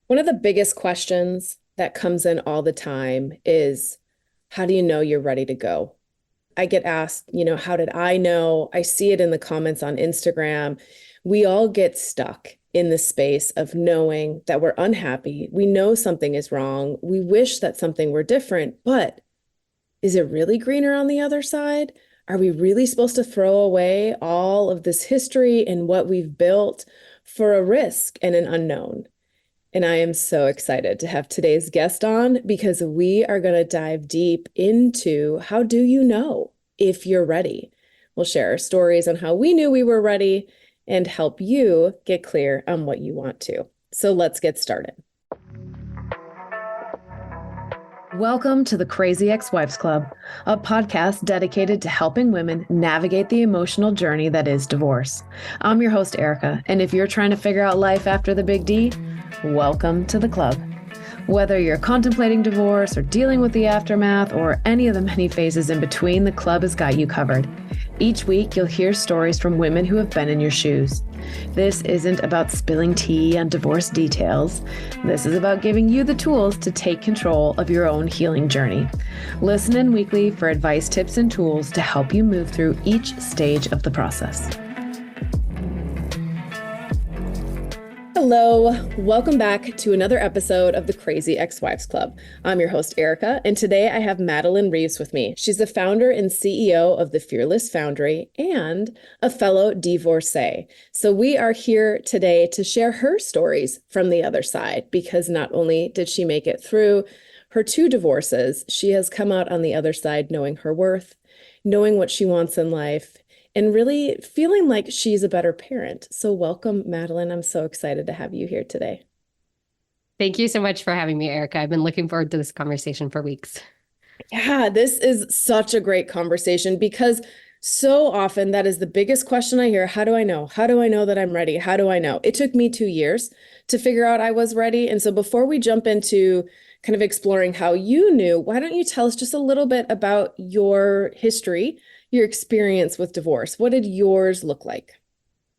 One of the biggest questions that comes in all the time is, how do you know you're ready to go? I get asked, how did I know? I see it in the comments on Instagram. We all get stuck in the space of knowing that we're unhappy. We know something is wrong. We wish that something were different, but is it really greener on the other side? Are we really supposed to throw away all of this history and what we've built for a risk and an unknown? And I am so excited to have today's guest on because we are going to dive deep into how do you know if you're ready? We'll share our stories on how we knew we were ready and help you get clear on what you want to. So let's get started. Welcome to the Crazy Ex-Wives Club, a podcast dedicated to helping women navigate the emotional journey that is divorce. I'm your host, Erica, and if you're trying to figure out life after the big D, welcome to the club. Whether you're contemplating divorce or dealing with the aftermath or any of the many phases in between, the club has got you covered. Each week, you'll hear stories from women who have been in your shoes. This isn't about spilling tea on divorce details. This is about giving you the tools to take control of your own healing journey. Listen in weekly for advice, tips, and tools to help you move through each stage of the process. Hello, welcome back to another episode of the Crazy Ex-Wives Club. I'm your host, Erica, and today I have Madeline Reeves with me. She's the founder and CEO of the Fearless Foundry and a fellow divorcee. So we are here today to share her stories from the other side, because not only did she make it through her 2 divorces, she has come out on the other side knowing her worth, knowing what she wants in life, and really feeling like she's a better parent. So welcome, Madeline. I'm so excited to have you here today. Thank you so much for having me, Erica. I've been looking forward to this conversation for weeks. Yeah, this is such a great conversation because so often that is the biggest question I hear. How do I know? How do I know that I'm ready? How do I know? It took me 2 years to figure out I was ready. And so before we jump into kind of exploring how you knew, why don't you tell us just a little bit about your history, your experience with divorce? What did yours look like?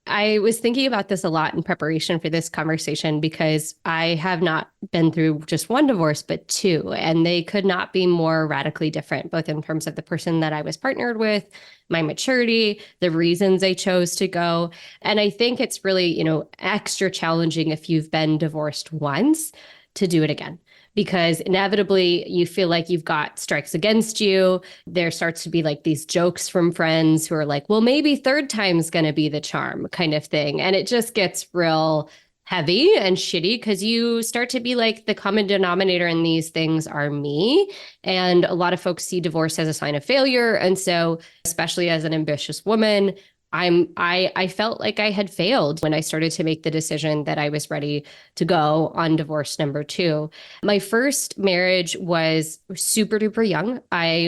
I was thinking about this a lot in preparation for this conversation because I have not been through just one divorce, but 2, and they could not be more radically different, both in terms of the person that I was partnered with, my maturity, the reasons I chose to go. And I think it's really, extra challenging if you've been divorced once to do it again, because inevitably you feel like you've got strikes against you. There starts to be like these jokes from friends who are like, well, maybe third time's going to be the charm kind of thing. And it just gets real heavy and shitty because you start to be like, the common denominator in these things are me. And a lot of folks see divorce as a sign of failure. And so, especially as an ambitious woman, I felt like I had failed when I started to make the decision that I was ready to go on divorce number 2. My first marriage was super duper young. I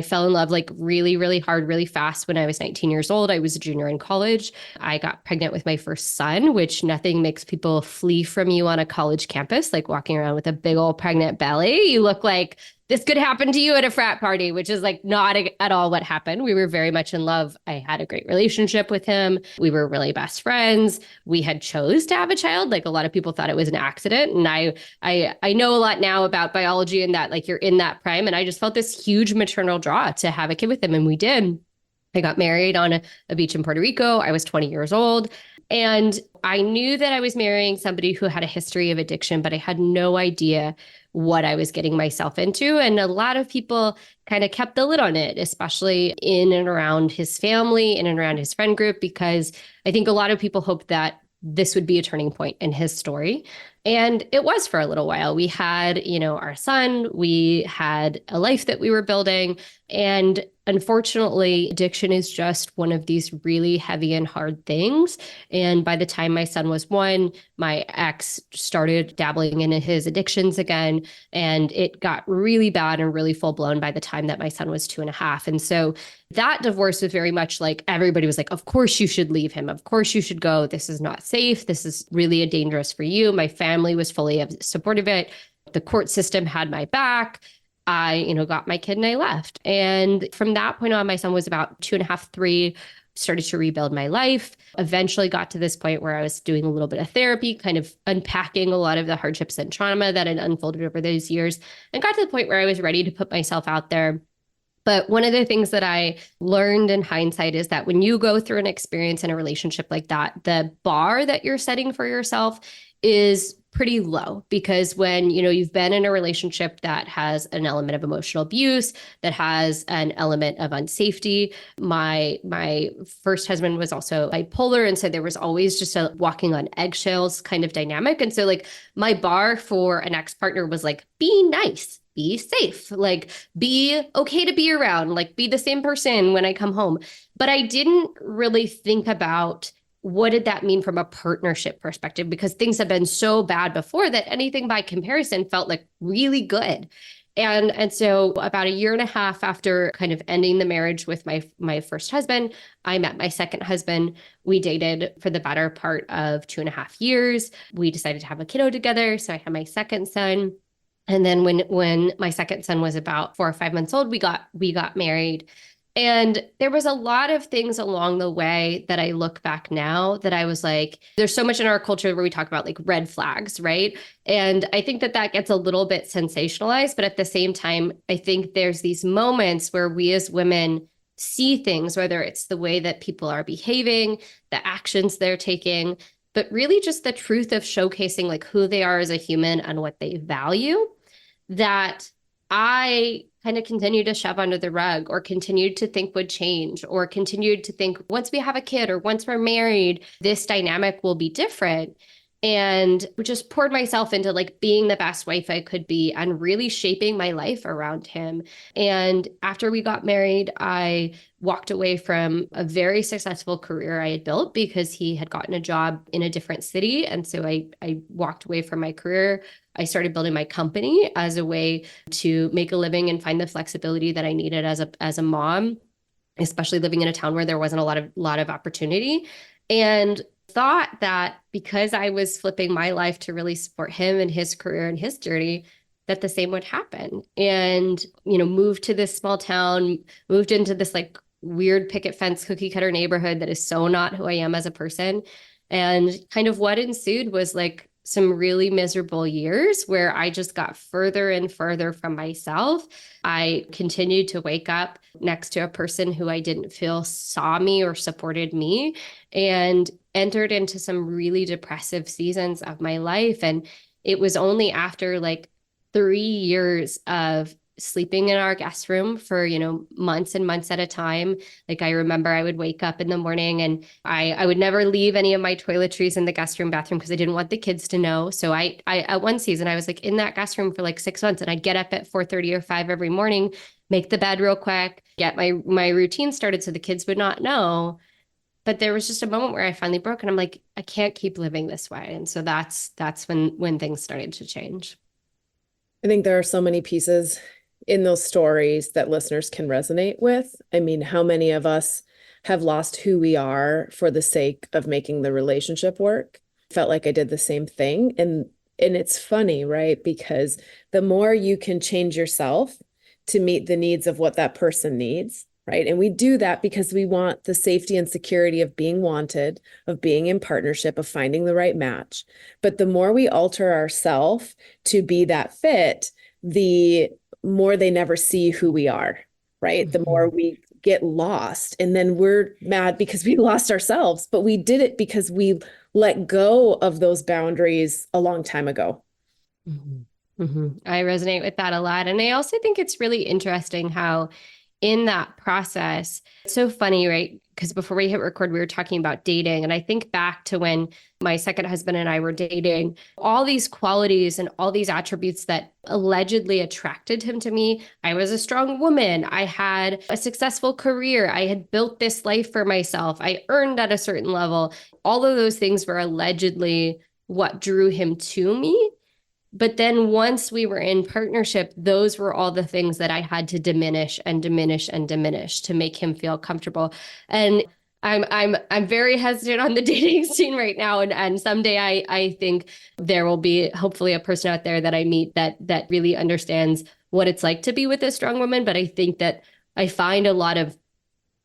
fell in love like really, really hard, really fast when I was 19 years old. I was a junior in college. I got pregnant with my first son, which nothing makes people flee from you on a college campus, like walking around with a big old pregnant belly. You look like this could happen to you at a frat party, which is like not at all what happened. We were very much in love. I had a great relationship with him. We were really best friends. We had chose to have a child. Like a lot of people thought it was an accident. And I know a lot now about biology and that like you're in that prime. And I just felt this huge maternal draw to have a kid with him. And we did. I got married on a beach in Puerto Rico. I was 20 years old. And I knew that I was marrying somebody who had a history of addiction, but I had no idea what I was getting myself into. And a lot of people kind of kept the lid on it, especially in and around his family, in and around his friend group, because I think a lot of people hoped that this would be a turning point in his story. And it was for a little while. We had, our son, we had a life that we were building. And unfortunately, addiction is just one of these really heavy and hard things. And by the time my son was 1, my ex started dabbling into his addictions again. And it got really bad and really full blown by the time that my son was 2.5. And so that divorce was very much like everybody was like, of course you should leave him. Of course you should go. This is not safe. This is really dangerous for you. My family was fully supportive of it. The court system had my back. I, got my kid and I left. And from that point on, my son was about 2.5, 3, started to rebuild my life. Eventually got to this point where I was doing a little bit of therapy, kind of unpacking a lot of the hardships and trauma that had unfolded over those years, and got to the point where I was ready to put myself out there. But one of the things that I learned in hindsight is that when you go through an experience in a relationship like that, the bar that you're setting for yourself is pretty low, because when you've been in a relationship that has an element of emotional abuse, that has an element of unsafety. My first husband was also bipolar, and so there was always just a walking on eggshells kind of dynamic. And so like my bar for an ex-partner was like, be nice, be safe, like be okay to be around, like be the same person when I come home. But I didn't really think about what did that mean from a partnership perspective, because things have been so bad before that anything by comparison felt like really good. And so about a year and a half after kind of ending the marriage with my first husband, I met my second husband. We dated for the better part of 2.5 years. We decided to have a kiddo together. So I had my second son. And then when my second son was about 4 or 5 months old, we got married. And there was a lot of things along the way that I look back now that I was like, there's so much in our culture where we talk about like red flags, right? And I think that gets a little bit sensationalized, but at the same time, I think there's these moments where we as women see things, whether it's the way that people are behaving, the actions they're taking, but really just the truth of showcasing like who they are as a human and what they value, that I kind of continued to shove under the rug, or continued to think would change, or continued to think once we have a kid or once we're married, this dynamic will be different. And just poured myself into like being the best wife I could be and really shaping my life around him. And after we got married, I walked away from a very successful career I had built because he had gotten a job in a different city. And so I walked away from my career. I started building my company as a way to make a living and find the flexibility that I needed as a mom, especially living in a town where there wasn't a lot of opportunity. And thought that because I was flipping my life to really support him and his career and his journey, that the same would happen. And, moved to this small town, moved into this like weird picket fence cookie cutter neighborhood that is so not who I am as a person. And kind of what ensued was like some really miserable years where I just got further and further from myself. I continued to wake up next to a person who I didn't feel saw me or supported me, and entered into some really depressive seasons of my life. And it was only after like 3 years of sleeping in our guest room for, months and months at a time. Like I remember I would wake up in the morning and I would never leave any of my toiletries in the guest room bathroom because I didn't want the kids to know. So I at one season, I was like in that guest room for like 6 months, and I'd get up at 4:30 or 5 every morning, make the bed real quick, get my routine started so the kids would not know. But there was just a moment where I finally broke, and I'm like, I can't keep living this way. And so that's when things started to change. I think there are so many pieces in those stories that listeners can resonate with. I mean, how many of us have lost who we are for the sake of making the relationship work? Felt like I did the same thing. And it's funny, right? Because the more you can change yourself to meet the needs of what that person needs, right? And we do that because we want the safety and security of being wanted, of being in partnership, of finding the right match. But the more we alter ourselves to be that fit, the more they never see who we are, right? Mm-hmm. The more we get lost, and then we're mad because we lost ourselves, but we did it because we let go of those boundaries a long time ago. Mm-hmm. Mm-hmm. I resonate with that a lot. And I also think it's really interesting how in that process, it's so funny, right? Because before we hit record, we were talking about dating. And I think back to when my second husband and I were dating, all these qualities and all these attributes that allegedly attracted him to me. I was a strong woman. I had a successful career. I had built this life for myself. I earned at a certain level. All of those things were allegedly what drew him to me. But then once we were in partnership, those were all the things that I had to diminish and diminish and diminish to make him feel comfortable. And I'm very hesitant on the dating scene right now. And someday I think there will be hopefully a person out there that I meet that really understands what it's like to be with a strong woman. But I think that I find a lot of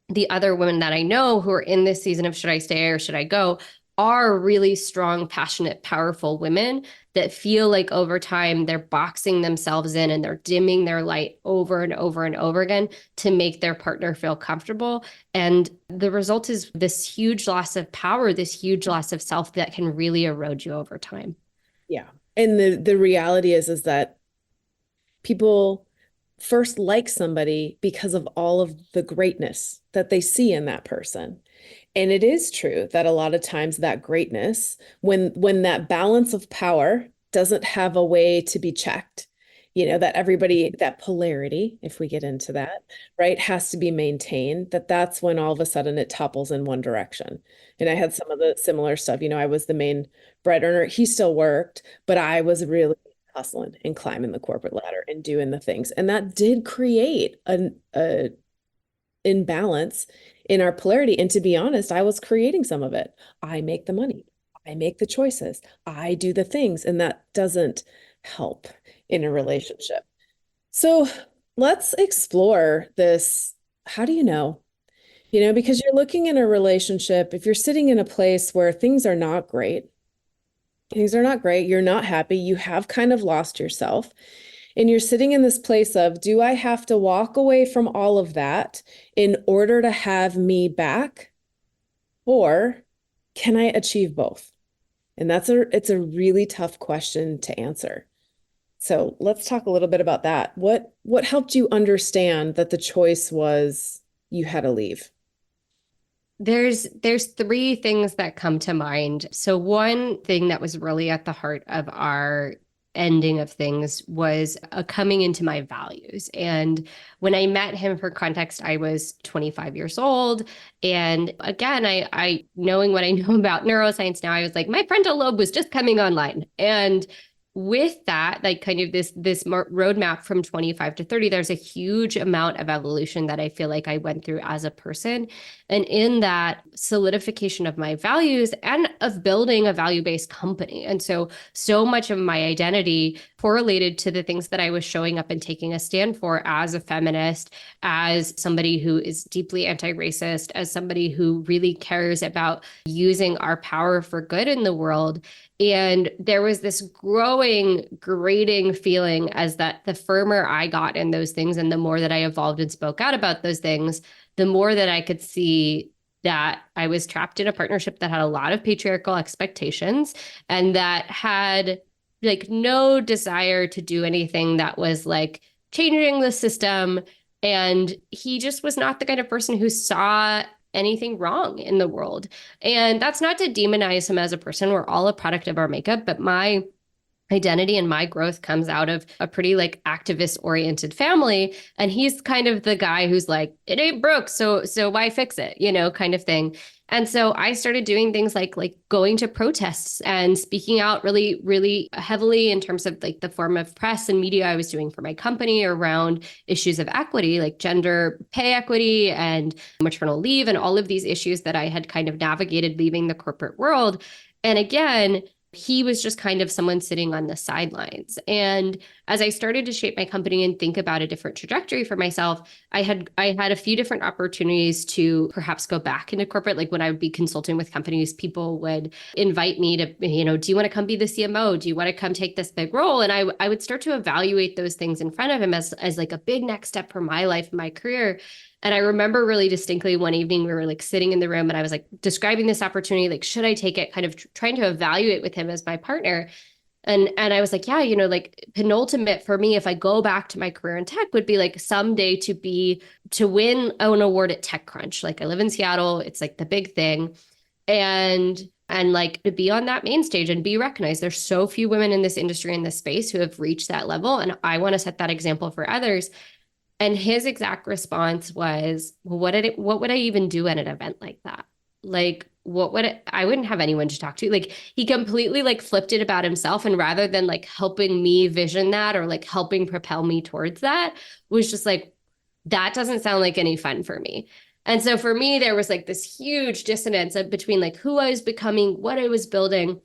the other women that I know who are in this season of should I stay or should I go are really strong, passionate, powerful women that feel like over time they're boxing themselves in and they're dimming their light over and over and over again to make their partner feel comfortable. And the result is this huge loss of power, this huge loss of self that can really erode you over time. Yeah. And the reality is that people first like somebody because of all of the greatness that they see in that person. And it is true that a lot of times that greatness, when that balance of power doesn't have a way to be checked, that everybody, that polarity, if we get into that, right, has to be maintained, that's when all of a sudden it topples in one direction. And I had some of the similar stuff. I was the main bread earner. He still worked, but I was really hustling and climbing the corporate ladder and doing the things. And that did create a imbalance in our polarity. And to be honest, I was creating some of it. I make the money, I make the choices, I do the things, and that doesn't help in a relationship. So let's explore this. How do you know? Because you're looking in a relationship, if you're sitting in a place where things are not great, you're not happy, you have kind of lost yourself. And you're sitting in this place of, do I have to walk away from all of that in order to have me back? Or can I achieve both? And it's a really tough question to answer. So let's talk a little bit about that. What helped you understand that the choice was you had to leave? There's three things that come to mind. So one thing that was really at the heart of our ending of things was a coming into my values. And when I met him, for context, I was 25 years old. And again, I knowing what I know about neuroscience now, I was like, my frontal lobe was just coming online. And with that, like kind of this roadmap from 25 to 30, there's a huge amount of evolution that I feel like I went through as a person. And in that solidification of my values and of building a value-based company. And so much of my identity correlated to the things that I was showing up and taking a stand for as a feminist, as somebody who is deeply anti-racist, as somebody who really cares about using our power for good in the world. And there was this growing, grating feeling as that the firmer I got in those things and the more that I evolved and spoke out about those things, the more that I could see that I was trapped in a partnership that had a lot of patriarchal expectations and that had like no desire to do anything that was like changing the system. And he just was not the kind of person who saw anything wrong in the world. And that's not to demonize him as a person. We're all a product of our makeup, but my identity and my growth comes out of a pretty like activist oriented family, and he's kind of the guy who's like, it ain't broke, so why fix it, kind of thing. And so I started doing things like going to protests and speaking out really, really heavily in terms of like the form of press and media I was doing for my company around issues of equity, like gender pay equity and maternal leave, and all of these issues that I had kind of navigated leaving the corporate world. And again, he was just kind of someone sitting on the sidelines. And as I started to shape my company and think about a different trajectory for myself, I had a few different opportunities to perhaps go back into corporate. Like when I would be consulting with companies, people would invite me to, do you want to come be the CMO? Do you want to come take this big role? And I would start to evaluate those things in front of him as like a big next step for my life, my career. And I remember really distinctly one evening we were like sitting in the room and I was like describing this opportunity, like, should I take it, kind of trying to evaluate with him as my partner. And I was like, yeah, like penultimate for me, if I go back to my career in tech, would be like someday to win an award at TechCrunch. Like I live in Seattle, it's like the big thing. And like to be on that main stage and be recognized. There's so few women in this industry, in this space, who have reached that level. And I want to set that example for others. And his exact response was, well, what would I even do at an event like that? Like, I wouldn't have anyone to talk to. Like, he completely like flipped it about himself. And rather than like helping me vision that or like helping propel me towards that, was just like, that doesn't sound like any fun for me. And so for me, there was like this huge dissonance between like who I was becoming, what I was building.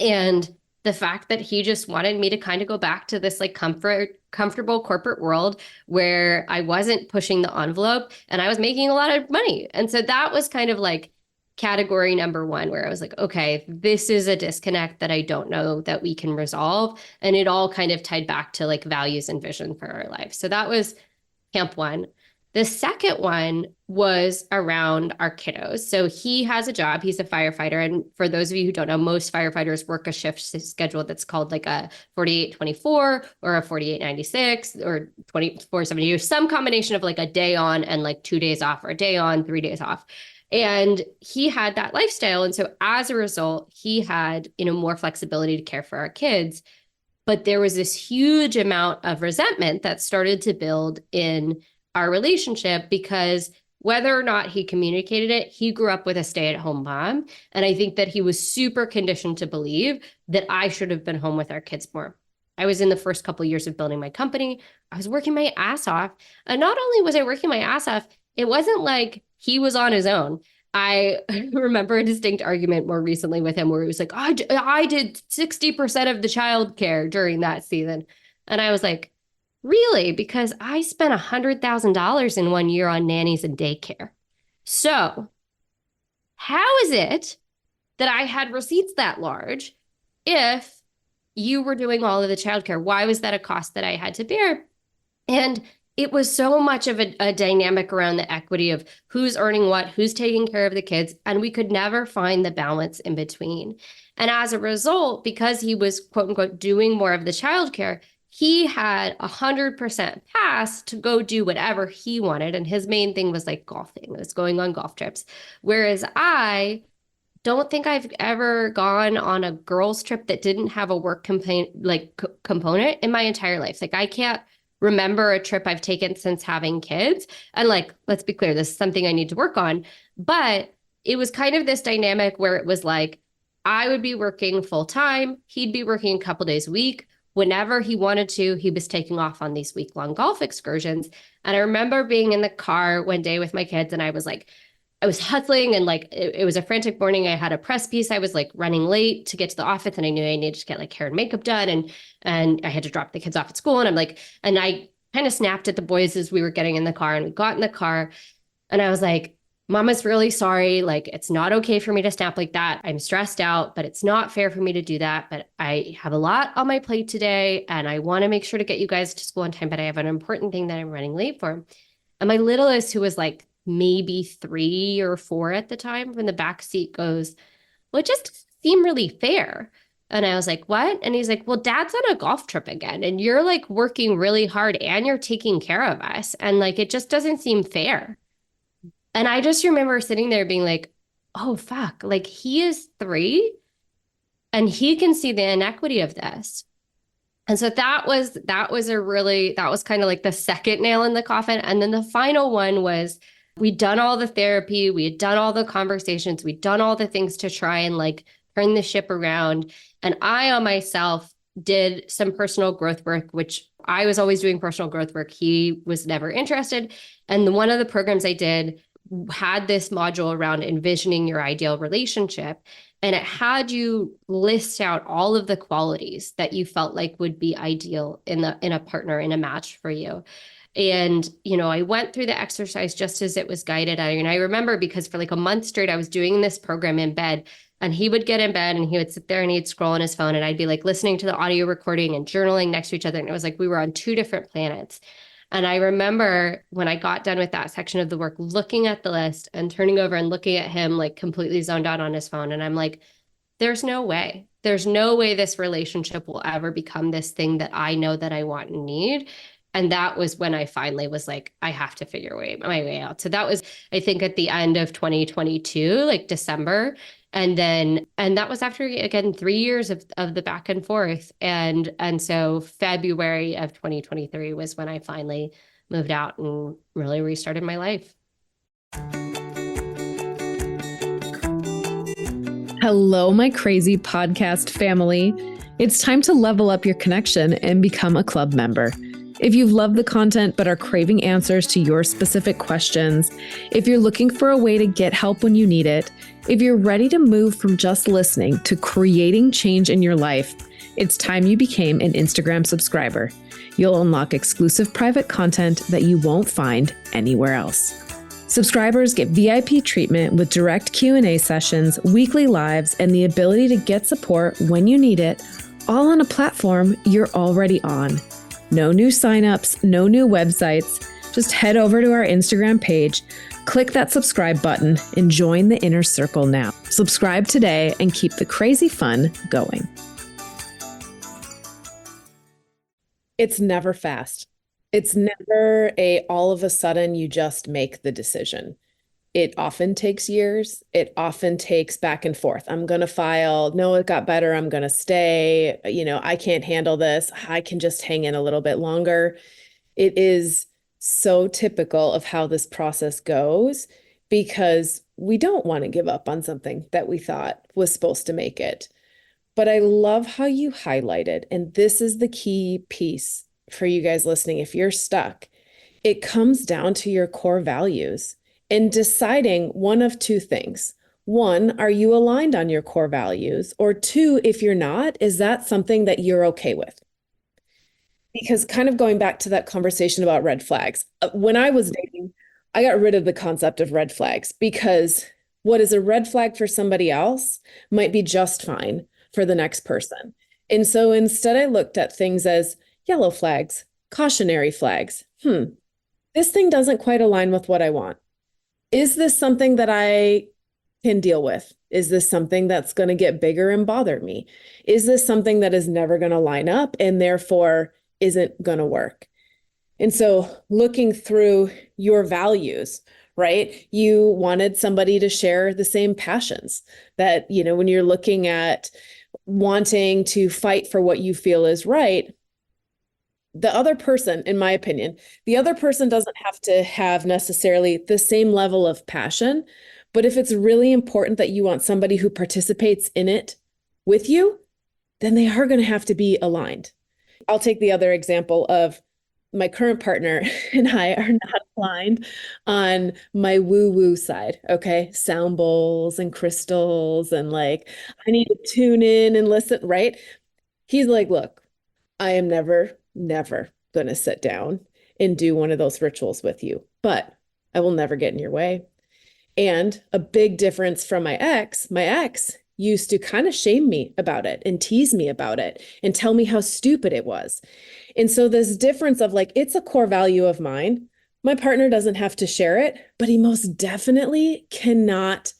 And the fact that he just wanted me to kind of go back to this like comfortable corporate world where I wasn't pushing the envelope and I was making a lot of money. And so that was kind of like category number one, where I was like, okay, this is a disconnect that I don't know that we can resolve. And it all kind of tied back to like values and vision for our life. So that was camp one. The second one was around our kiddos. So he has a job, he's a firefighter. And for those of you who don't know, most firefighters work a shift schedule that's called like a 48-24 or a 48-96 or 24-72, some combination of like a day on and like 2 days off, or a day on, 3 days off. And he had that lifestyle. And so as a result, he had, more flexibility to care for our kids. But there was this huge amount of resentment that started to build in our relationship, because whether or not he communicated it, he grew up with a stay-at-home mom. And I think that he was super conditioned to believe that I should have been home with our kids more. I was in the first couple of years of building my company. I was working my ass off. And not only was I working my ass off, it wasn't like he was on his own. I remember a distinct argument more recently with him where he was like, I did 60% of the childcare during that season. And I was like, really? Because I spent $100,000 in 1 year on nannies and daycare. So how is it that I had receipts that large if you were doing all of the childcare? Why was that a cost that I had to bear? And it was so much of a dynamic around the equity of who's earning what, who's taking care of the kids, and we could never find the balance in between. And as a result, because he was, quote unquote, doing more of the childcare, he had 100% pass to go do whatever he wanted. And his main thing was like golfing. It was going on golf trips. Whereas I don't think I've ever gone on a girls' trip that didn't have a work component in my entire life. Like I can't remember a trip I've taken since having kids. And like, let's be clear, this is something I need to work on. But it was kind of this dynamic where it was like, I would be working full time. He'd be working a couple days a week. Whenever he wanted to, he was taking off on these week-long golf excursions. And I remember being in the car one day with my kids, and I was hustling, and like it was a frantic morning. I had a press piece. I was like running late to get to the office, and I knew I needed to get like hair and makeup done, and I had to drop the kids off at school. And I kind of snapped at the boys as we were getting in the car, and we got in the car, and I was like, Mama's really sorry. Like, it's not okay for me to snap like that. I'm stressed out, but it's not fair for me to do that. But I have a lot on my plate today, and I want to make sure to get you guys to school on time, but I have an important thing that I'm running late for. And my littlest, who was like maybe 3 or 4 at the time, from the back seat goes, well, it just doesn't seem really fair. And I was like, what? And he's like, well, Dad's on a golf trip again, and you're like working really hard and you're taking care of us. And like, it just doesn't seem fair. And I just remember sitting there being like, oh, fuck, like he is 3 and he can see the inequity of this. And so that was kind of like the second nail in the coffin. And then the final one was, we'd done all the therapy, we had done all the conversations, we'd done all the things to try and like turn the ship around. And I on myself did some personal growth work, which I was always doing personal growth work. He was never interested. And one of the programs I did had this module around envisioning your ideal relationship. And it had you list out all of the qualities that you felt like would be ideal in a partner, in a match for you. And, I went through the exercise just as it was guided. And I remember, because for like a month straight, I was doing this program in bed, and he would get in bed and he would sit there and he'd scroll on his phone, and I'd be like listening to the audio recording and journaling next to each other. And it was like we were on 2 different planets. And I remember when I got done with that section of the work, looking at the list and turning over and looking at him like completely zoned out on his phone. And I'm like, there's no way. There's no way this relationship will ever become this thing that I know that I want and need. And that was when I finally was like, I have to figure my way out. So that was, I think, at the end of 2022, like December. And that was after, again, 3 years of the back and forth. And so February of 2023 was when I finally moved out and really restarted my life. Hello, my crazy podcast family. It's time to level up your connection and become a club member. If you've loved the content but are craving answers to your specific questions, if you're looking for a way to get help when you need it, if you're ready to move from just listening to creating change in your life, It's time you became an Instagram subscriber. You'll unlock exclusive private content that you won't find anywhere else. Subscribers get VIP treatment with direct Q&A sessions, weekly lives, and the ability to get support when you need it, all on a platform you're already on. No new signups, no new websites. Just head over to our Instagram page, click that subscribe button, and join the inner circle now. Subscribe today and keep the crazy fun going. It's never fast. It's never all of a sudden you just make the decision. It often takes years. It often takes back and forth. I'm going to file. No, it got better. I'm going to stay. I can't handle this. I can just hang in a little bit longer. It is so typical of how this process goes because we don't want to give up on something that we thought was supposed to make it. But I love how you highlighted, and this is the key piece for you guys listening. If you're stuck, it comes down to your core values and deciding one of two things. One, are you aligned on your core values? Or two, if you're not, is that something that you're okay with? Because kind of going back to that conversation about red flags, when I was dating, I got rid of the concept of red flags because what is a red flag for somebody else might be just fine for the next person. And so instead, I looked at things as yellow flags, cautionary flags. This thing doesn't quite align with what I want. Is this something that I can deal with? Is this something that's going to get bigger and bother me? Is this something that is never going to line up and therefore isn't going to work? And so looking through your values, right? You wanted somebody to share the same passions that, when you're looking at wanting to fight for what you feel is right, the other person, in my opinion, the other person doesn't have to have necessarily the same level of passion. But if it's really important that you want somebody who participates in it with you, then they are going to have to be aligned. I'll take the other example of my current partner and I are not aligned on my woo-woo side. Okay. Sound bowls and crystals and I need to tune in and listen, right? He's like, look, I am never going to sit down and do one of those rituals with you, but I will never get in your way. And a big difference from my ex used to kind of shame me about it and tease me about it and tell me how stupid it was. And so this difference of it's a core value of mine. My partner doesn't have to share it, but he most definitely cannot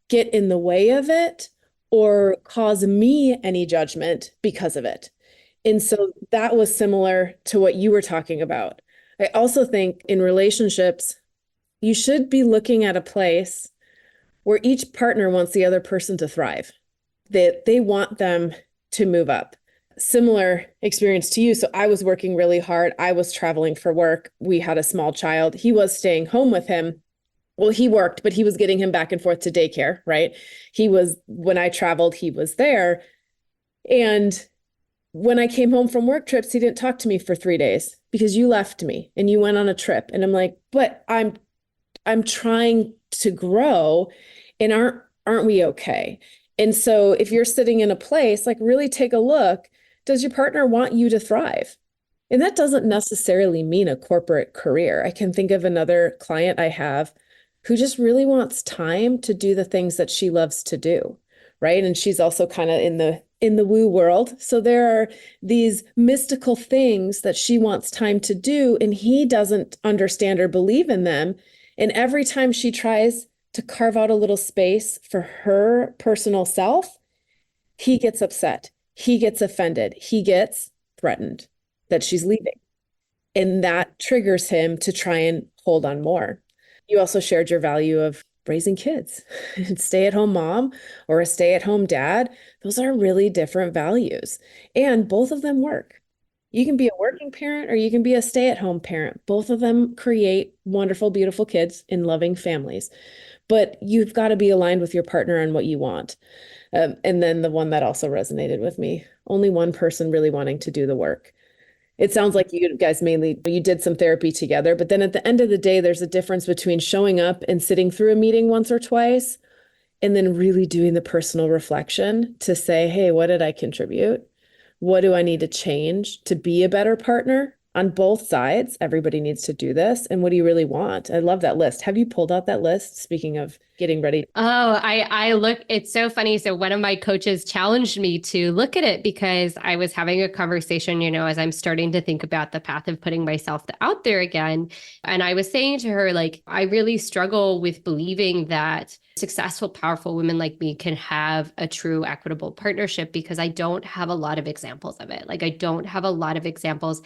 get in the way of it or cause me any judgment because of it. And so that was similar to what you were talking about. I also think in relationships, you should be looking at a place where each partner wants the other person to thrive, that they want them to move up. Similar experience to you. So I was working really hard. I was traveling for work. We had a small child. He was staying home with him. Well, he worked, but he was getting him back and forth to daycare, right? When I traveled, he was there. And when I came home from work trips, he didn't talk to me for 3 days because you left me and you went on a trip. And I'm like, but I'm trying to grow, and aren't we okay? And so if you're sitting in a place, really take a look, does your partner want you to thrive? And that doesn't necessarily mean a corporate career. I can think of another client I have who just really wants time to do the things that she loves to do, right? And she's also kind of in the woo world. So there are these mystical things that she wants time to do, and he doesn't understand or believe in them. And every time she tries to carve out a little space for her personal self, he gets upset. He gets offended. He gets threatened that she's leaving. And that triggers him to try and hold on more. You also shared your value of raising kids and stay-at-home mom or a stay-at-home dad. Those are really different values. And both of them work. You can be a working parent or you can be a stay-at-home parent. Both of them create wonderful, beautiful kids in loving families. But you've got to be aligned with your partner on what you want. And then the one that also resonated with me, only one person really wanting to do the work. It sounds like you guys you did some therapy together, but then at the end of the day, there's a difference between showing up and sitting through a meeting once or twice and then really doing the personal reflection to say, hey, what did I contribute? what do I need to change to be a better partner on both sides? Everybody needs to do this. And what do you really want? I love that list. Have you pulled out that list? Speaking of getting ready. Oh, I look, it's so funny. So one of my coaches challenged me to look at it because I was having a conversation, as I'm starting to think about the path of putting myself out there again. And I was saying to her, like, I really struggle with believing that successful, powerful women like me can have a true equitable partnership because I don't have a lot of examples of it. Like I don't have a lot of examples.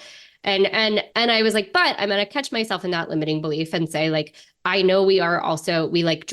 And I was like, but I'm gonna catch myself in that limiting belief and say, like, I know we like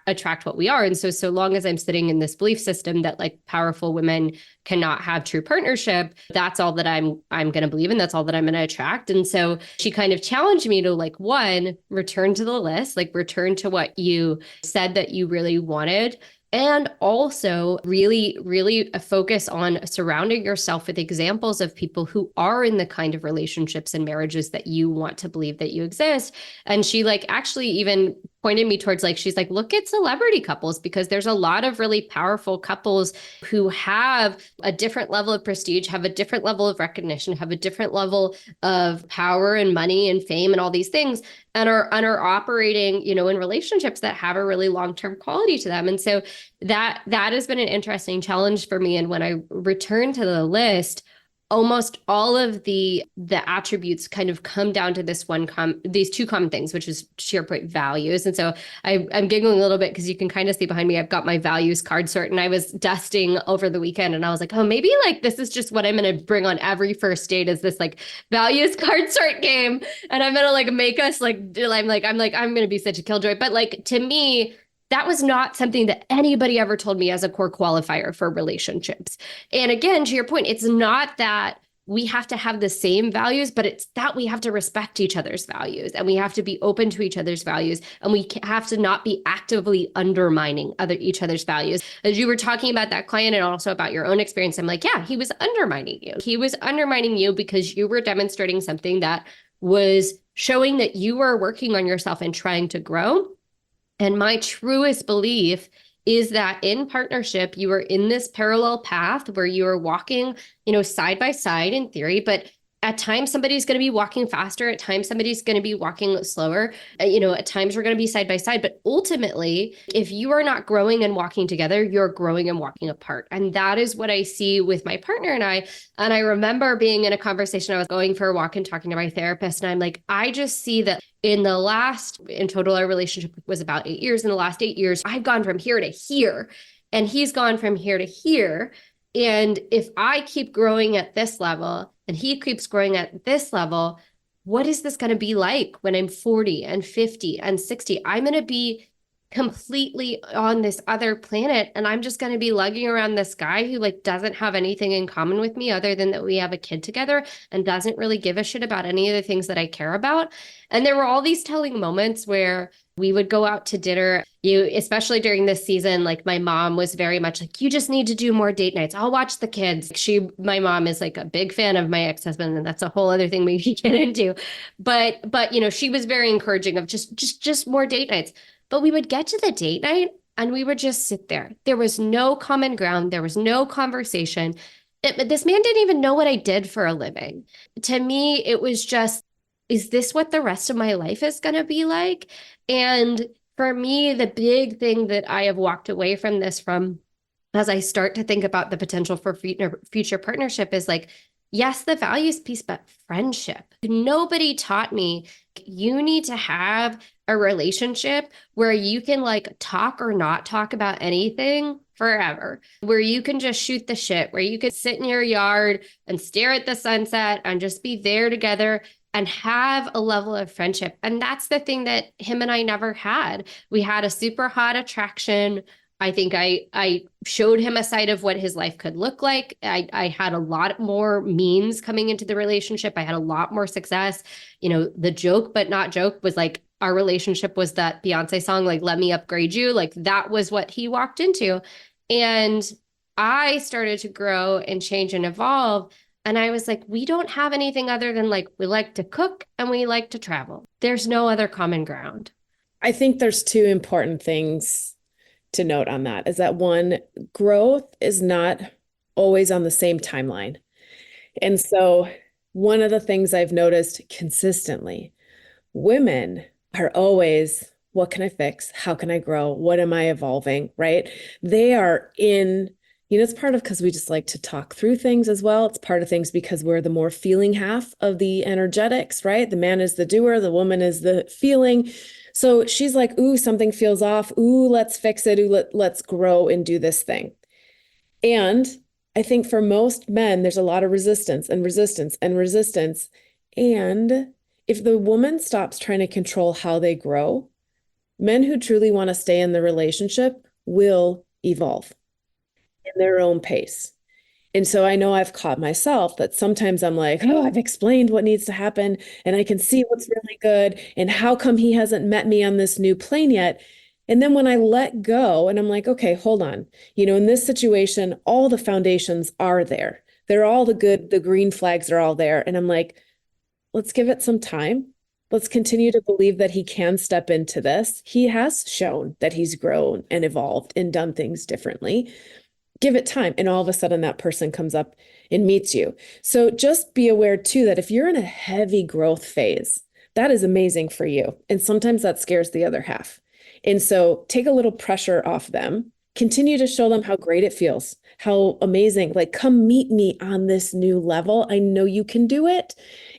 attract what we are. And so long as I'm sitting in this belief system that like powerful women cannot have true partnership, that's all that I'm going to believe in. That's all that I'm going to attract. And so she kind of challenged me to like, one, return to the list, like return to what you said that you really wanted. And also really, really focus on surrounding yourself with examples of people who are in the kind of relationships and marriages that you want to believe that you exist. And she like actually even pointed me towards like, she's like, look at celebrity couples because there's a lot of really powerful couples who have a different level of prestige, have a different level of recognition, have a different level of power and money and fame and all these things and are operating, in relationships that have a really long-term quality to them. And so that has been an interesting challenge for me. And when I return to the list, almost all of the attributes kind of come down to these two common things, which is to your point, values. And so I'm giggling a little bit because you can kind of see behind me, I've got my values card sort, and I was dusting over the weekend and I was like, oh, maybe like this is just what I'm going to bring on every first date is this like values card sort game. And I'm going to like make us like, I'm going to be such a killjoy. But like, to me, that was not something that anybody ever told me as a core qualifier for relationships. And again, to your point, it's not that we have to have the same values, but it's that we have to respect each other's values and we have to be open to each other's values. And we have to not be actively undermining each other's values. As you were talking about that client and also about your own experience, I'm like, yeah, he was undermining you. He was undermining you because you were demonstrating something that was showing that you were working on yourself and trying to grow. And my truest belief is that in partnership, you are in this parallel path where you are walking, side by side in theory, but at times somebody's going to be walking faster. At times somebody's going to be walking slower. At times we're going to be side by side. But ultimately, if you are not growing and walking together, you're growing and walking apart. And that is what I see with my partner and I. And I remember being in a conversation, I was going for a walk and talking to my therapist. And I'm like, I just see that in total, our relationship was about 8 years. In the last 8 years, I've gone from here to here and he's gone from here to here. And if I keep growing at this level and he keeps growing at this level, what is this going to be like when I'm 40 and 50 and 60? I'm going to be completely on this other planet and I'm just going to be lugging around this guy who like doesn't have anything in common with me other than that we have a kid together and doesn't really give a shit about any of the things that I care about. And there were all these telling moments where we would go out to dinner. Especially during this season, like my mom was very much like, you just need to do more date nights. I'll watch the kids. My mom is like a big fan of my ex-husband, and that's a whole other thing we can get into. But she was very encouraging of just more date nights. But we would get to the date night and we would just sit there. There was no common ground. There was no conversation. This man didn't even know what I did for a living. To me, it was just, is this what the rest of my life is going to be like? And for me, the big thing that I have walked away from as I start to think about the potential for future partnership is like, yes, the values piece, but friendship. Nobody taught me you need to have a relationship where you can like talk or not talk about anything forever, where you can just shoot the shit, where you can sit in your yard and stare at the sunset and just be there together and have a level of friendship. And that's the thing that him and I never had. We had a super hot attraction. I think I showed him a side of what his life could look like. I had a lot more means coming into the relationship. I had a lot more success. The joke, but not joke, was like our relationship was that Beyonce song, like, let me upgrade you. Like that was what he walked into. And I started to grow and change and evolve. And I was like, we don't have anything other than like, we like to cook and we like to travel. There's no other common ground. I think there's two important things to note on that is that one, growth is not always on the same timeline. And so, one of the things I've noticed consistently, women are always, what can I fix? How can I grow? What am I evolving? Right? They are in, it's part of because we just like to talk through things as well. It's part of things because we're the more feeling half of the energetics, right? The man is the doer, the woman is the feeling. So she's like, ooh, something feels off. Ooh, let's fix it. Ooh, let's grow and do this thing. And I think for most men, there's a lot of resistance and resistance and resistance. And if the woman stops trying to control how they grow, men who truly want to stay in the relationship will evolve in their own pace. And so I know I've caught myself that sometimes I'm like, oh, I've explained what needs to happen and I can see what's really good. And how come he hasn't met me on this new plane yet? And then when I let go and I'm like, okay, hold on. In this situation, all the foundations are there. They're all the green flags are all there. And I'm like, let's give it some time. Let's continue to believe that he can step into this. He has shown that he's grown and evolved and done things differently. Give it time. And all of a sudden, that person comes up and meets you. So just be aware too that if you're in a heavy growth phase, that is amazing for you. And sometimes that scares the other half. And so take a little pressure off them. Continue to show them how great it feels, how amazing. Like, come meet me on this new level. I know you can do it,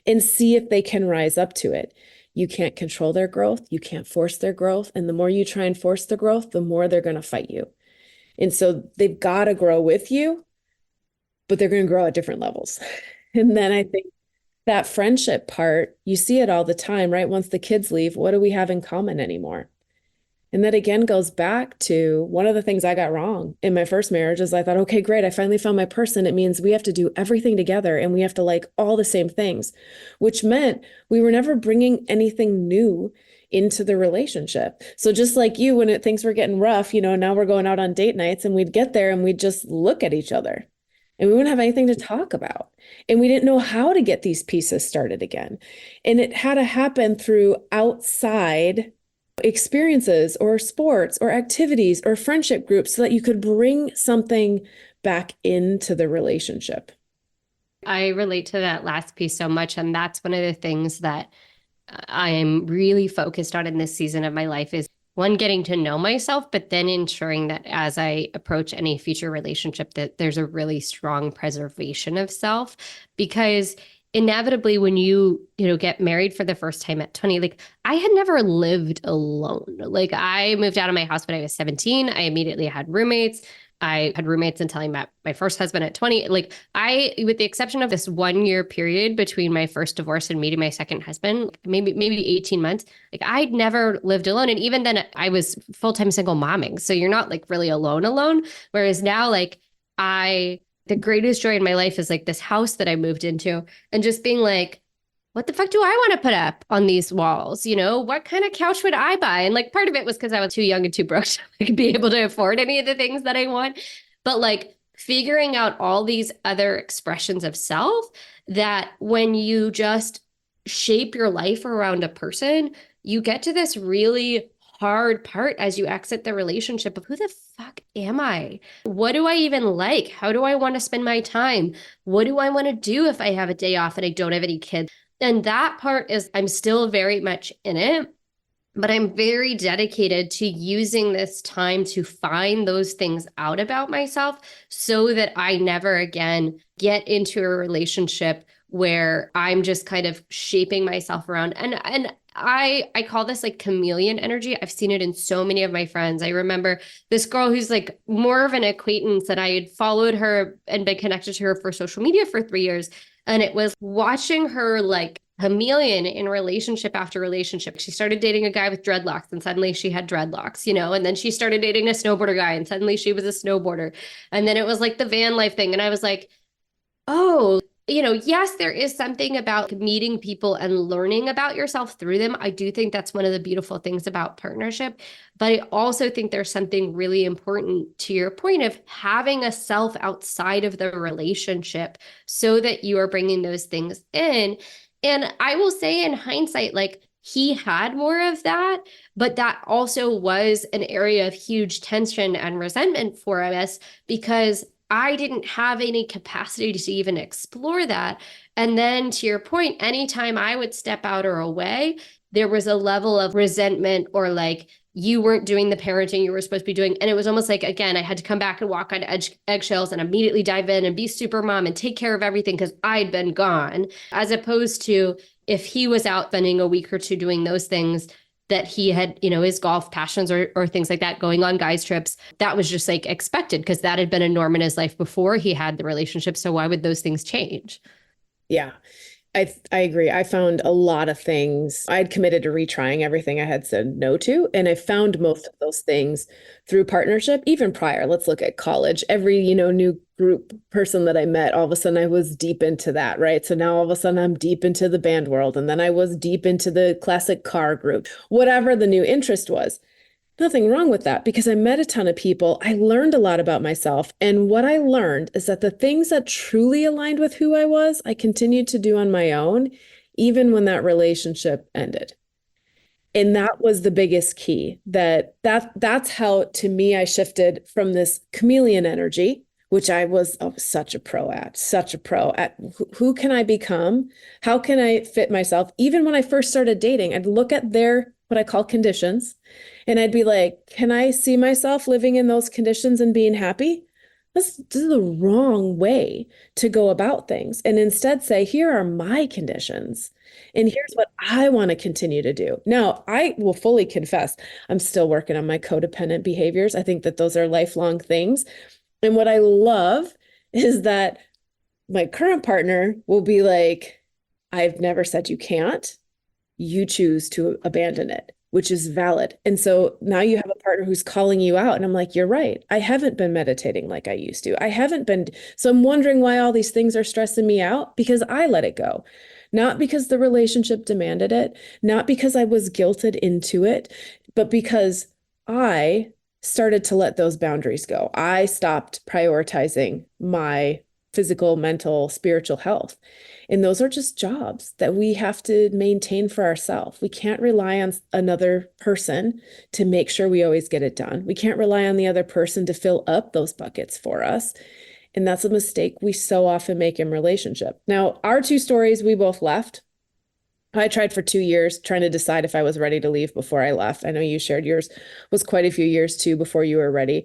and see if they can rise up to it. You can't control their growth. You can't force their growth. And the more you try and force the growth, the more they're going to fight you. And so they've got to grow with you, but they're going to grow at different levels. And then I think that friendship part, you see it all the time, right? Once the kids leave, what do we have in common anymore? And that again goes back to one of the things I got wrong in my first marriage is I thought, okay, great, I finally found my person. It means we have to do everything together and we have to like all the same things, which meant we were never bringing anything new into the relationship. So just like you, when things were getting rough, now we're going out on date nights and we'd get there and we'd just look at each other and we wouldn't have anything to talk about. And we didn't know how to get these pieces started again. And it had to happen through outside experiences or sports or activities or friendship groups so that you could bring something back into the relationship. I relate to that last piece so much. And that's one of the things that I am really focused on in this season of my life is one, getting to know myself, but then ensuring that as I approach any future relationship, that there's a really strong preservation of self. Because inevitably when you get married for the first time at 20, like I had never lived alone. Like I moved out of my house when I was 17. I immediately had roommates. I had roommates until I met my first husband at 20. Like with the exception of this 1 year period between my first divorce and meeting my second husband, maybe 18 months, like I'd never lived alone. And even then I was full-time single momming. So you're not like really alone. Whereas now, like the greatest joy in my life is like this house that I moved into and just being like, what the fuck do I want to put up on these walls? What kind of couch would I buy? And like part of it was because I was too young and too broke to like, be able to afford any of the things that I want. But like figuring out all these other expressions of self that when you just shape your life around a person, you get to this really hard part as you exit the relationship of who the fuck am I? What do I even like? How do I want to spend my time? What do I want to do if I have a day off and I don't have any kids? And that part is, I'm still very much in it, but I'm very dedicated to using this time to find those things out about myself so that I never again get into a relationship where I'm just kind of shaping myself around. And I call this like chameleon energy. I've seen it in so many of my friends. I remember this girl who's like more of an acquaintance, and I had followed her and been connected to her for social media for 3 years. And it was watching her like chameleon in relationship after relationship. She started dating a guy with dreadlocks and suddenly she had dreadlocks, and then she started dating a snowboarder guy and suddenly she was a snowboarder. And then it was like the van life thing. And I was like, oh, yes, there is something about meeting people and learning about yourself through them. I do think that's one of the beautiful things about partnership. But I also think there's something really important to your point of having a self outside of the relationship so that you are bringing those things in. And I will say in hindsight, like he had more of that, but that also was an area of huge tension and resentment for us because I didn't have any capacity to even explore that. And then to your point, anytime I would step out or away, there was a level of resentment or like you weren't doing the parenting you were supposed to be doing. And it was almost like, again, I had to come back and walk on eggshells and immediately dive in and be super mom and take care of everything because I'd been gone, as opposed to if he was out spending a week or two doing those things that he had, his golf passions or things like that, going on guys trips, that was just like expected because that had been a norm in his life before he had the relationship. So why would those things change? Yeah. I agree. I found a lot of things. I'd committed to retrying everything I had said no to, and I found most of those things through partnership, even prior. Let's look at college. Every, new group person that I met, all of a sudden I was deep into that, right? So now all of a sudden I'm deep into the band world, and then I was deep into the classic car group, whatever the new interest was. Nothing wrong with that because I met a ton of people. I learned a lot about myself. And what I learned is that the things that truly aligned with who I was, I continued to do on my own, even when that relationship ended. And that was the biggest key that's how to me I shifted from this chameleon energy, which I was such a pro at, such a pro at who can I become? How can I fit myself? Even when I first started dating, I'd look at their what I call conditions and I'd be like, can I see myself living in those conditions and being happy? This is the wrong way to go about things. And instead say, here are my conditions. And here's what I want to continue to do. Now, I will fully confess, I'm still working on my codependent behaviors. I think that those are lifelong things. And what I love is that my current partner will be like, I've never said you can't. You choose to abandon it, which is valid. And so now you have a partner who's calling you out. And I'm like, you're right. I haven't been meditating like I used to. I haven't been. So I'm wondering why all these things are stressing me out because I let it go. Not because the relationship demanded it, not because I was guilted into it, but because I started to let those boundaries go. I stopped prioritizing my physical, mental, spiritual health. And those are just jobs that we have to maintain for ourselves. We can't rely on another person to make sure we always get it done. We can't rely on the other person to fill up those buckets for us. And that's a mistake we so often make in relationship. Now, our two stories, we both left. I tried for 2 years trying to decide if I was ready to leave before I left. I know you shared yours was quite a few years too before you were ready.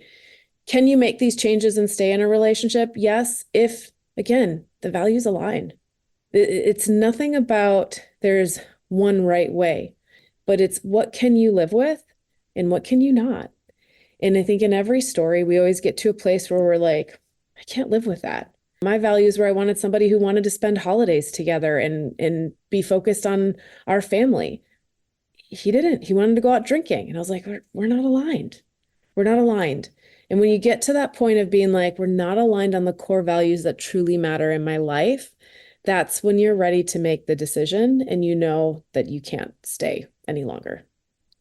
Can you make these changes and stay in a relationship? Yes, if, again, the values align. It's nothing about there's one right way, but it's what can you live with and what can you not? And I think in every story, we always get to a place where we're like, I can't live with that. My values were I wanted somebody who wanted to spend holidays together and be focused on our family. He didn't. He wanted to go out drinking. And I was like, we're not aligned. We're not aligned. And when you get to that point of being like, we're not aligned on the core values that truly matter in my life, that's when you're ready to make the decision and you know that you can't stay any longer.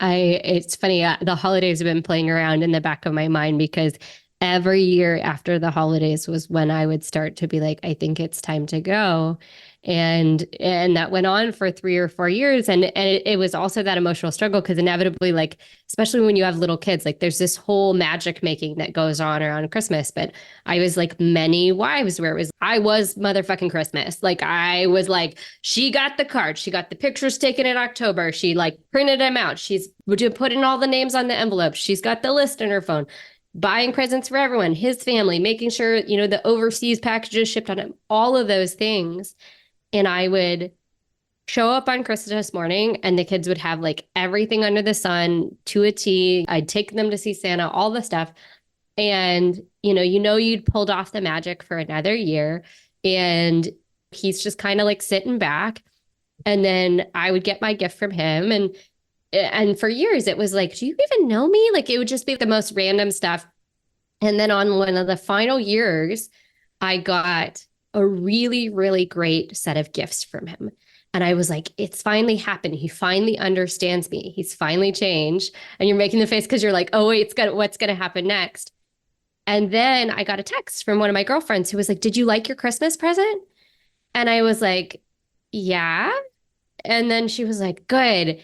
It's funny, the holidays have been playing around in the back of my mind because every year after the holidays was when I would start to be like, I think it's time to go. And that went on for 3 or 4 years. And it was also that emotional struggle because inevitably, like, especially when you have little kids, like there's this whole magic making that goes on around Christmas. But I was like many wives where it was, I was motherfucking Christmas. Like I was like, she got the card, she got the pictures taken in October. She like printed them out. She's putting all the names on the envelope. She's got the list in her phone, buying presents for everyone, his family, making sure, the overseas packages shipped on him, all of those things. And I would show up on Christmas morning and the kids would have like everything under the sun to a T. I'd take them to see Santa, all the stuff. And, you'd pulled off the magic for another year. And he's just kind of like sitting back. And then I would get my gift from him. And for years it was like, do you even know me? Like it would just be the most random stuff. And then on one of the final years, I got a really, really great set of gifts from him. And I was like, it's finally happened. He finally understands me. He's finally changed. And you're making the face because you're like, oh, wait, what's going to happen next? And then I got a text from one of my girlfriends who was like, did you like your Christmas present? And I was like, yeah. And then she was like, good.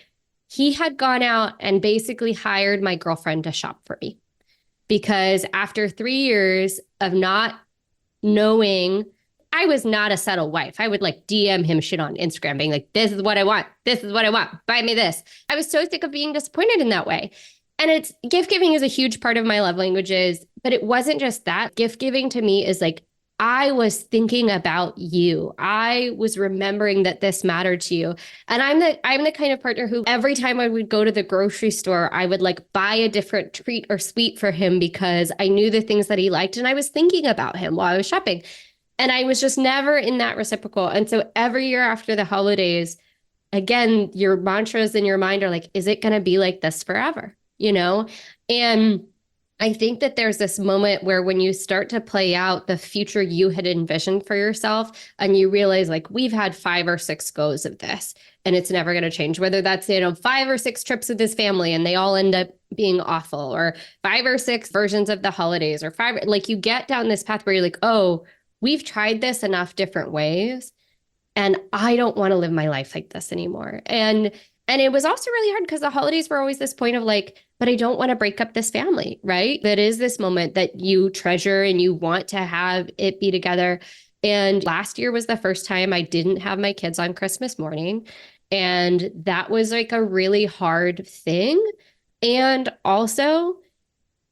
He had gone out and basically hired my girlfriend to shop for me because after 3 years of not knowing I was not a settled wife. I would like DM him shit on Instagram, being like, this is what I want. This is what I want. Buy me this. I was so sick of being disappointed in that way. And it's gift giving is a huge part of my love languages, but it wasn't just that. Gift giving to me is like, I was thinking about you. I was remembering that this mattered to you. And I'm the kind of partner who every time I would go to the grocery store, I would like buy a different treat or sweet for him because I knew the things that he liked and I was thinking about him while I was shopping. And I was just never in that reciprocal. And so every year after the holidays, again, your mantras in your mind are like, is it going to be like this forever? You know? And I think that there's this moment where when you start to play out the future you had envisioned for yourself and you realize like we've had 5 or 6 goes of this and it's never going to change, whether that's, 5 or 6 trips with this family and they all end up being awful, or 5 or 6 versions of the holidays, or 5, like you get down this path where you're like, oh, we've tried this enough different ways and I don't want to live my life like this anymore. And it was also really hard because the holidays were always this point of like, but I don't want to break up this family, right? That is this moment that you treasure and you want to have it be together. And last year was the first time I didn't have my kids on Christmas morning. And that was like a really hard thing. And also,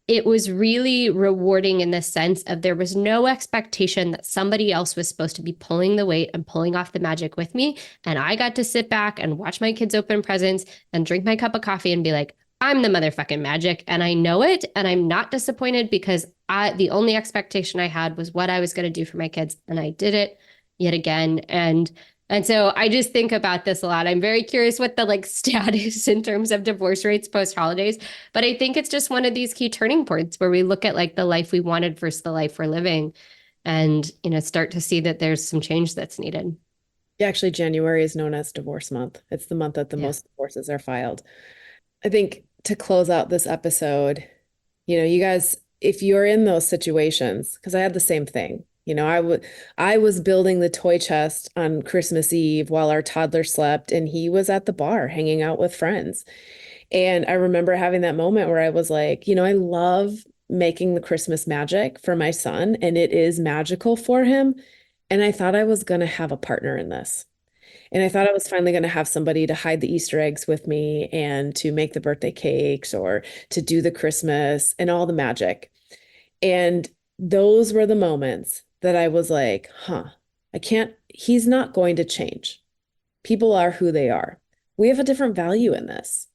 it was really rewarding in the sense of there was no expectation that somebody else was supposed to be pulling the weight and pulling off the magic with me. And I got to sit back and watch my kids open presents and drink my cup of coffee and be like, I'm the motherfucking magic and I know it. And I'm not disappointed because the only expectation I had was what I was going to do for my kids. And I did it yet again. And so I just think about this a lot. I'm very curious what the like status in terms of divorce rates post holidays, but I think it's just one of these key turning points where we look at like the life we wanted versus the life we're living and, start to see that there's some change that's needed. Yeah, actually, January is known as divorce month. It's the month that the most divorces are filed. I think to close out this episode, you guys, if you're in those situations, because I had the same thing. I was building the toy chest on Christmas Eve while our toddler slept, and he was at the bar hanging out with friends. And I remember having that moment where I was like, I love making the Christmas magic for my son, and it is magical for him. And I thought I was going to have a partner in this. And I thought I was finally going to have somebody to hide the Easter eggs with me and to make the birthday cakes or to do the Christmas and all the magic. And those were the moments that I was like, he's not going to change. People are who they are. We have a different value in this.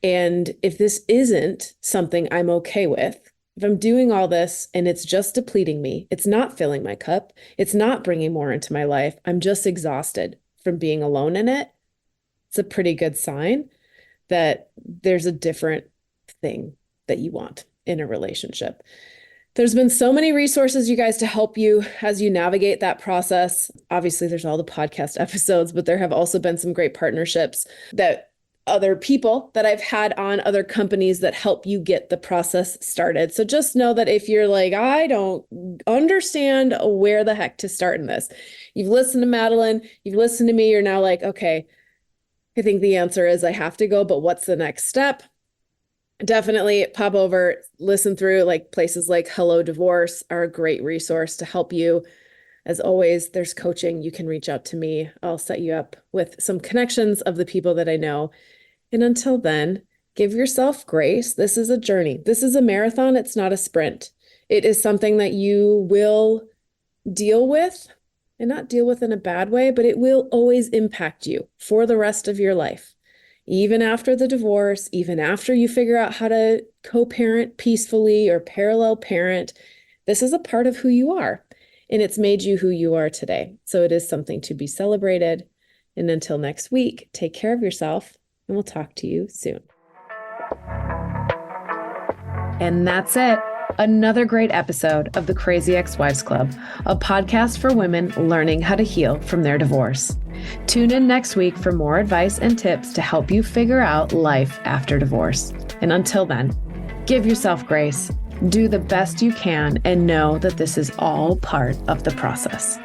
And if this isn't something I'm okay with, if I'm doing all this and it's just depleting me, it's not filling my cup, it's not bringing more into my life, I'm just exhausted from being alone in it, it's a pretty good sign that there's a different thing that you want in a relationship. There's been so many resources, you guys, to help you as you navigate that process. Obviously, there's all the podcast episodes, but there have also been some great partnerships that other people that I've had on, other companies that help you get the process started. So just know that if you're like, I don't understand where the heck to start in this, you've listened to Madeline, you've listened to me, you're now like, okay, I think the answer is I have to go, but what's the next step? Definitely pop over, listen through, like places like Hello Divorce are a great resource to help you. As always, there's coaching. You can reach out to me. I'll set you up with some connections of the people that I know. And until then, give yourself grace. This is a journey. This is a marathon. It's not a sprint. It is something that you will deal with, and not deal with in a bad way, but it will always impact you for the rest of your life. Even after the divorce, even after you figure out how to co-parent peacefully or parallel parent, this is a part of who you are, and it's made you who you are today. So it is something to be celebrated. And until next week, take care of yourself, and we'll talk to you soon. And that's it. Another great episode of the Crazy Ex-Wives Club, a podcast for women learning how to heal from their divorce. Tune in next week for more advice and tips to help you figure out life after divorce. And until then, give yourself grace, do the best you can, and know that this is all part of the process.